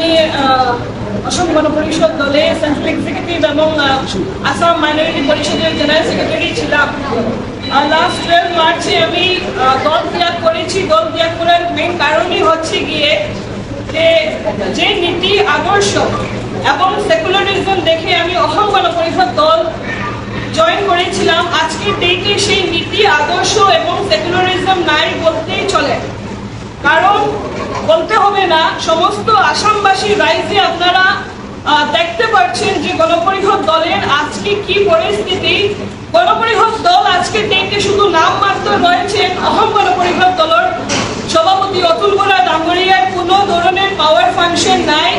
আমি অসম গণ পরিষদ দলে central executive এবং আসাম মাইনরিটি পরিষদের জেনারেল সেক্রেটারি ছিলাম। লাস্ট 12 মার্চে আমি দল ত্যাগ করেছি। দল ত্যাগ করার মেইন কারণই হচ্ছে গিয়ে যে নীতি আদর্শ এবং সেকুলারিজম দেখে আমি অসম গণ পরিষদ দল জয়েন করেছিলাম। আজকের ডেটে সেই নীতি আদর্শ এবং সেকুলারিজম নাই বলতেই চলে। কারণ বলতে হবে না, সমস্ত আসামবাসী রাইজে আপনারা দেখতে পাচ্ছেন যে গণপরিষদ দলের আজকে কি পরিস্থিতি। গণপরিষদ দল আজকে ডেটে শুধু নাম মাত্র রয়েছে। অসম গণপরিষদ দলের সভাপতি অতুল বরা ডাঙ্গরিয়ার কোনো ধরনের পাওয়ার ফাংশন নাই।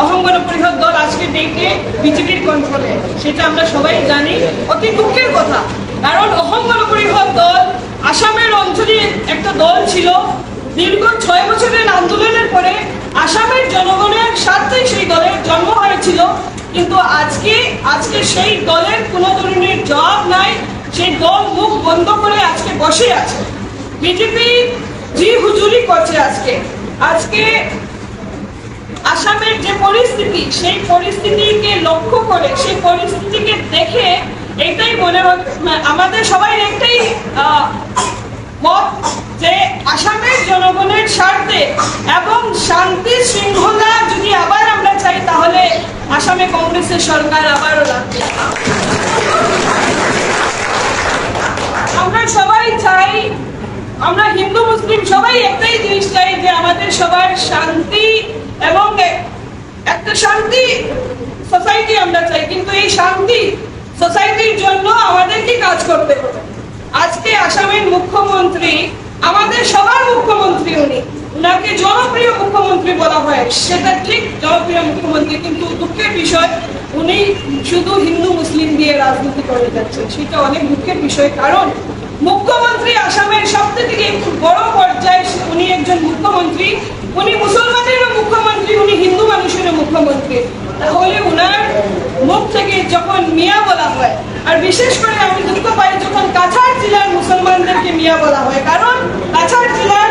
অসম গণ পরিষদ দল আজকে ডেটে বিজেপির কন্ট্রোলে, সেটা আমরা সবাই জানি। অতি দুঃখের কথা, কারণ অসম গণ পরিষদ দল আসামের অঞ্চলে একটা দল ছিল। দীর্ঘ 6 বছরের আন্দোলনের পরে আসামের জনগণের স্বার্থে সেই দলের জন্ম হয়েছিল। কিন্তু আজকে সেই দলের কোনো ধরনের জবাব নাই। সেই দল মুখ বন্ধ করে আজকে বসে আছে। বিজেপি জি হুজুরি করছে। আজকে আসামের যে পরিস্থিতি, সেই পরিস্থিতিকে লক্ষ্য করে, সেই পরিস্থিতিকে দেখে এটাই মনে হচ্ছে, আমাদের সবাই একটাই মত যে আসামের জনগণের স্বার্থে এবং শান্তি শৃঙ্খলা যদি আবার আমরা চাই, তাহলে আসামে কংগ্রেসের সরকার আবারও লাগবে। আমরা সবাই চাই, আমরা হিন্দু মুসলিম সবাই একটাই জিনিস চাই যে আমাদের সবার শান্তি এবং একটা শান্তি সোসাইটি আমরা চাই। কিন্তু এই শান্তি সোসাইটির জন্য আমাদেরকে কাজ করতে হবে। আজকে আসামের মুখ্যমন্ত্রী আমাদের সবার মুখ্যমন্ত্রী, উনাকে জনপ্রিয় মুখ্যমন্ত্রী বলা হয়, সেটা ঠিক জনপ্রিয় মুখ্যমন্ত্রী, কিন্তু দুঃখের বিষয় উনি শুধু হিন্দু মুসলিম দিয়ে রাজনীতি করে যাচ্ছেন। সেটা অনেক দুঃখের বিষয়, কারণ মুখ্যমন্ত্রী আসামের সবথেকে বড় পর্যায়ে উনি একজন মুখ্যমন্ত্রী। উনি মুসলমানেরও মুখ্যমন্ত্রী, উনি হিন্দু মানুষেরও মুখ্যমন্ত্রী। তাহলে উনার মুখ থেকে যখন মিয়া বলা হয়, আর বিশেষ করে আমি দুঃখ পাই যখন কাছাড় জেলার মুসলমানদেরকে মিয়া বলা হয়, কারণ কাছাড় জেলার